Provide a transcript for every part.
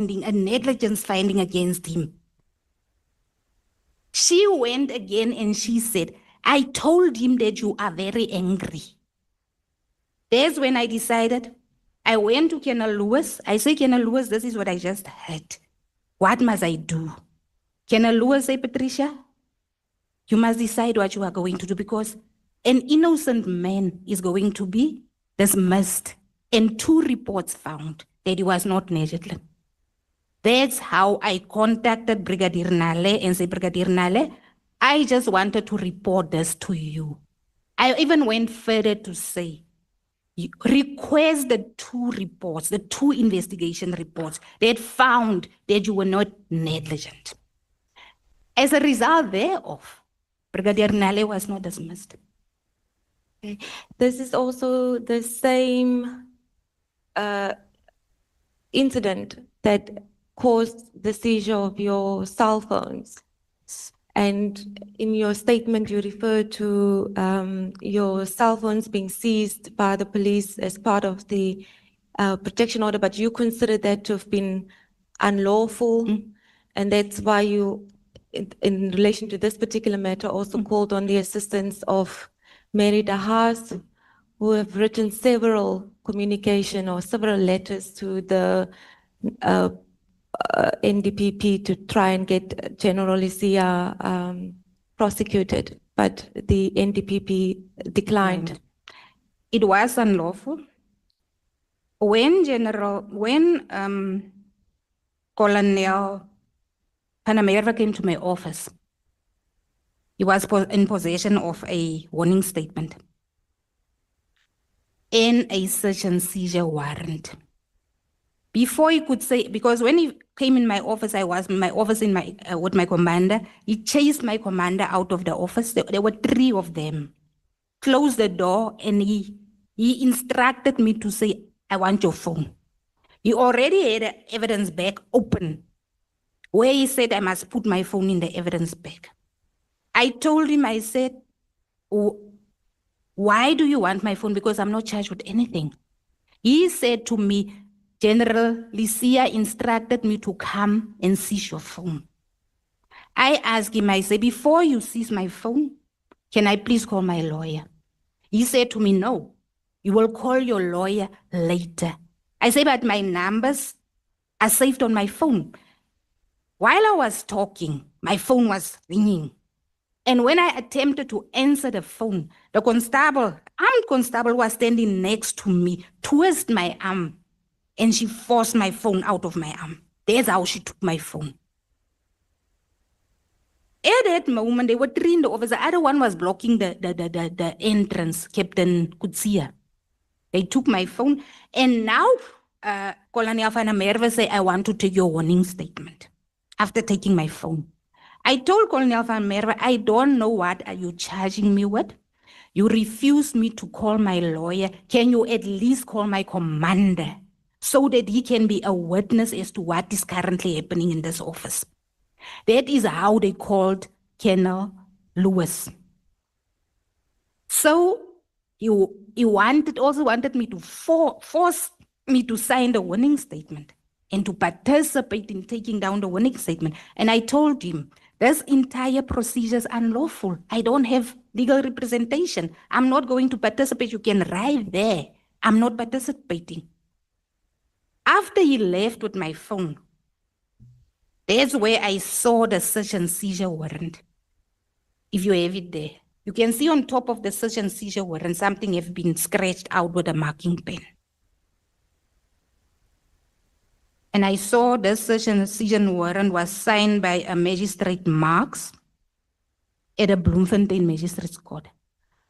a negligence finding against him. She went again and she said, I told him that you are very angry. That's when I decided. I went to Colonel Lewis. I say, Colonel Lewis, this is what I just heard. What must I do? Colonel Lewis say, Patricia, you must decide what you are going to do, because an innocent man is going to be dismissed, and 2 reports found that he was not negligent. That's how I contacted Brigadier Nhlanhla and said, Brigadier Nhlanhla, I just wanted to report this to you. I even went further to say, request the 2 reports, the 2 investigation reports that found that you were not negligent. As a result thereof, Brigadier Nhlanhla was not dismissed. Okay. This is also the same incident that caused the seizure of your cell phones. And in your statement, you refer to your cell phones being seized by the police as part of the protection order, but you consider that to have been unlawful, and that's why you, in relation to this particular matter, also called on the assistance of Mary de Haas, who have written several communication or several letters to the NDPP to try and get General Isia prosecuted, but the NDPP declined. It was unlawful. When Colonel Panamerva came to my office, he was in possession of a warning statement and a search and seizure warrant. Before he could say, because when he came in my office, I was in my office with my commander. He chased my commander out of the office. There were 3 of them. Closed the door, and he instructed me to say, I want your phone. He already had the evidence bag open, where he said I must put my phone in the evidence bag. I told him, I said, why do you want my phone? Because I'm not charged with anything. He said to me, General Isia instructed me to come and seize your phone. I asked him, I said, before you seize my phone, can I please call my lawyer? He said to me, no, you will call your lawyer later. I said, but my numbers are saved on my phone. While I was talking, my phone was ringing. And when I attempted to answer the phone, the armed constable was standing next to me, twisted my arm, and she forced my phone out of my arm. That's how she took my phone. At that moment, there were 3 in the office. The other one was blocking the entrance, Captain Kutsia. They took my phone, and now Colonel Panamerva said, I want to take your warning statement after taking my phone. I told Colonel Panamerva, I don't know what are you charging me with. You refused me to call my lawyer. Can you at least call my commander so that he can be a witness as to what is currently happening in this office? That is how they called Colonel Lewis. So he also wanted me to force me to sign the warning statement and to participate in taking down the warning statement. And I told him, this entire procedure is unlawful. I don't have legal representation. I'm not going to participate. You can write there. I'm not participating. After he left with my phone, that's where I saw the search and seizure warrant. If you have it there, you can see on top of the search and seizure warrant, something have been scratched out with a marking pen. And I saw the search and seizure warrant was signed by a magistrate Marks at a Bloemfontein Magistrates Court.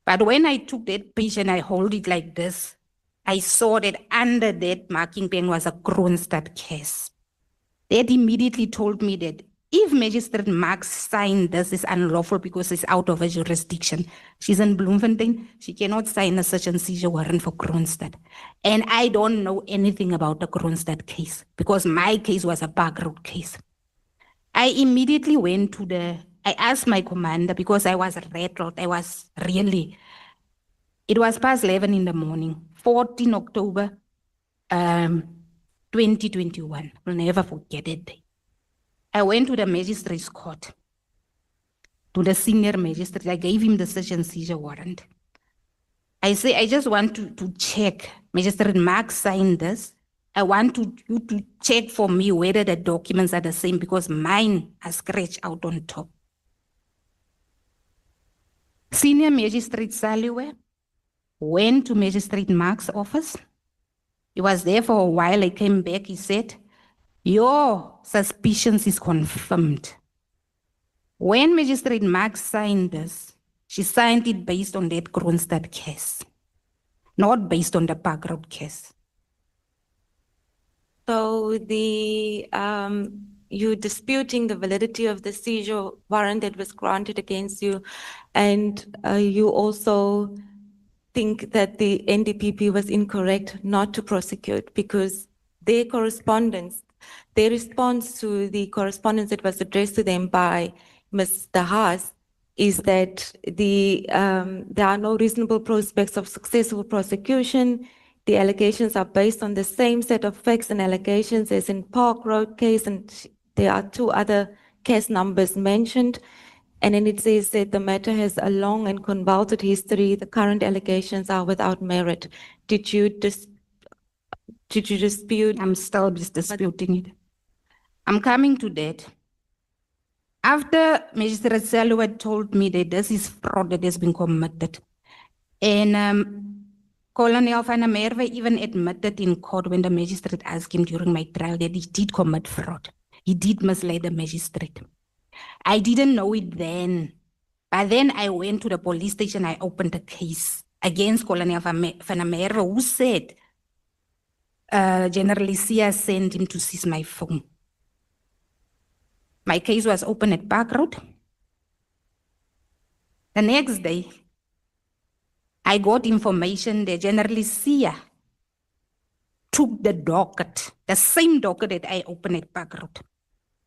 But when I took that page and I hold it like this, I saw that under that marking pen was a Kroonstad case. That immediately told me that if Magistrate Marks signed this, is unlawful because it's out of her jurisdiction. She's in Bloemfontein. She cannot sign a search and seizure warrant for Kroonstad. And I don't know anything about the Kroonstad case because my case was a Park Road case. I immediately went to I asked my commander because I was rattled. It was past 11 in the morning, 14 October, 2021. I'll never forget it. I went to the magistrate's court, to the senior magistrate. I gave him the search and seizure warrant. I say, I just want to check. Magistrate Mark signed this. I want you to check for me whether the documents are the same because mine are scratched out on top. Senior Magistrate Saliwe went to Magistrate Mark's office. He was there for a while. I came back. He said, your suspicions is confirmed. When Magistrate Mark signed this, she signed it based on that Kronstadt case, not based on the Park Road case. So you disputing the validity of the seizure warrant that was granted against you, and you also think that the NDPP was incorrect not to prosecute because their correspondence, their response to the correspondence that was addressed to them by Mr. Haas is that there are no reasonable prospects of successful prosecution. The allegations are based on the same set of facts and allegations as in Park Road case, and there are two other case numbers mentioned. And then it says that the matter has a long and convoluted history. The current allegations are without merit. Did you dispute? I'm still disputing it. I'm coming to that. After Magistrate Saliwe told me that this is fraud that has been committed, and Colonel van der Merwe even admitted in court when the magistrate asked him during my trial that he did commit fraud. He did mislead the magistrate. I didn't know it then. But then I went to the police station, I opened a case against Colonel van der Merwe, who said General Isia sent him to seize my phone. My case was opened at Park Road. The next day, I got information that General Isia took the docket, the same docket that I opened at Park Road.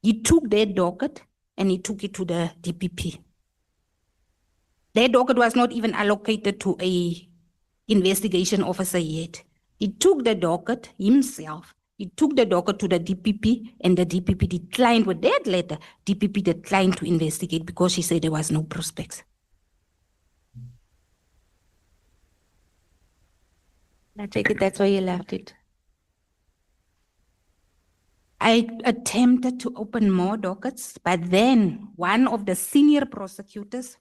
He took that docket and he took it to the DPP. That docket was not even allocated to a investigation officer yet. He took the docket himself. He took the docket to the DPP and the DPP declined with that letter. DPP declined to investigate because she said there was no prospects. I take it that's why you left it. I attempted to open more dockets, but then one of the senior prosecutors,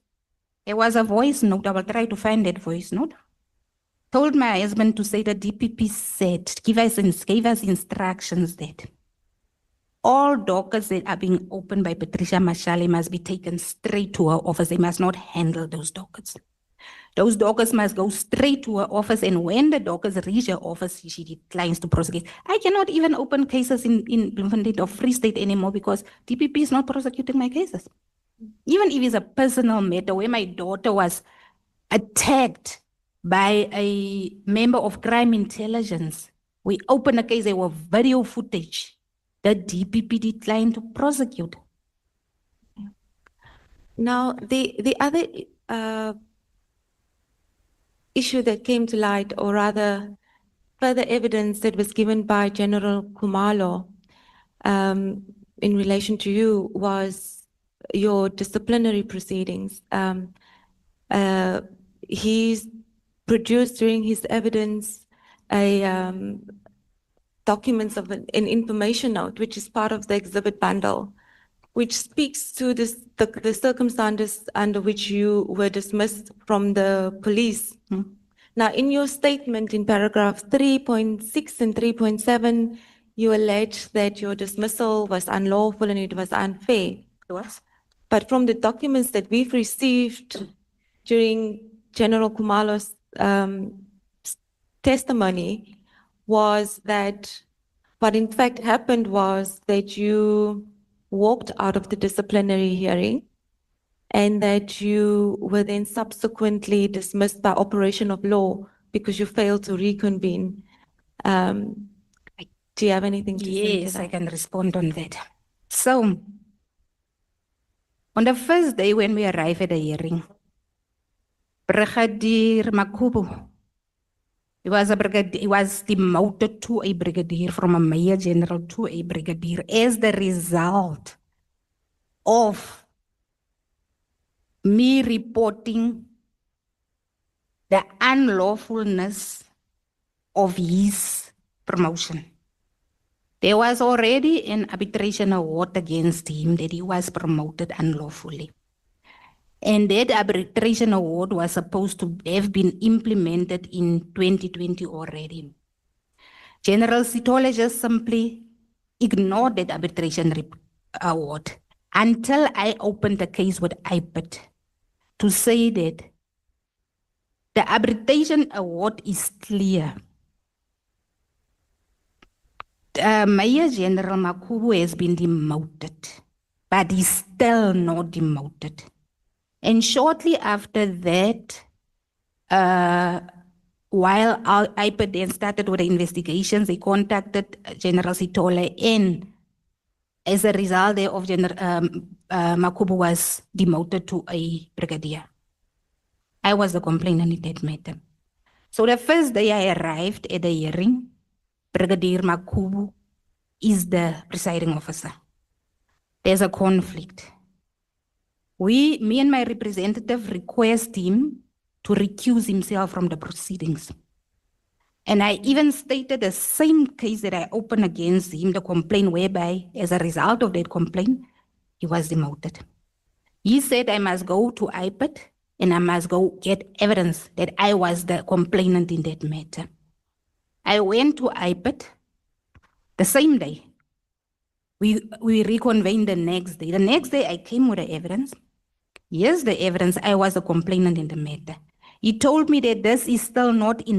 there was a voice note, I will try to find that voice note, told my husband to say the DPP said, gave us instructions that all dockets that are being opened by Patricia Mashale must be taken straight to her office. They must not handle those dockets. Those dockets must go straight to her office, and when the dockets reach her office, she declines to prosecute. I cannot even open cases in Bloemfontein or Free State anymore because DPP is not prosecuting my cases. Even if it's a personal matter where my daughter was attacked by a member of crime intelligence, we opened a case, there were video footage. The DPP declined to prosecute. Now, the other issue that came to light, or rather further evidence that was given by General Khumalo in relation to you was your disciplinary proceedings. He's produced during his evidence a documents of an information note, which is part of the exhibit bundle, which speaks to the circumstances under which you were dismissed from the police. Now, in your statement in paragraph 3.6 and 3.7, you allege that your dismissal was unlawful and it was unfair. Yes. But from the documents that we've received during General Khumalo's testimony was that what in fact happened was that you walked out of the disciplinary hearing and that you were then subsequently dismissed by operation of law because you failed to reconvene. Do you have anything to say to Yes, that? I can respond on that. So, on the first day when we arrived at the hearing, Brigadier Makubu He was demoted to a brigadier, from a major general to a brigadier, as the result of me reporting the unlawfulness of his promotion. There was already an arbitration award against him that he was promoted unlawfully. And that arbitration award was supposed to have been implemented in 2020 already. General Sithole just simply ignored that arbitration award until I opened the case with IPIT to say that the arbitration award is clear. Major General Makubu has been demoted, but he's still not demoted. And shortly after that, while IPIT then started with the investigations, they contacted General Sithole, and as a result thereof, Makubu was demoted to a brigadier. I was the complainant in that matter. So the first day I arrived at the hearing, Brigadier Makubu is the presiding officer. There's a conflict. Me and my representative request him to recuse himself from the proceedings. And I even stated the same case that I opened against him, the complaint whereby, as a result of that complaint, he was demoted. He said I must go to IPIT and I must go get evidence that I was the complainant in that matter. I went to IPIT the same day. We reconvened the next day. The next day I came with the evidence. Here's the evidence, I was a complainant in the matter. He told me that this is still not enough.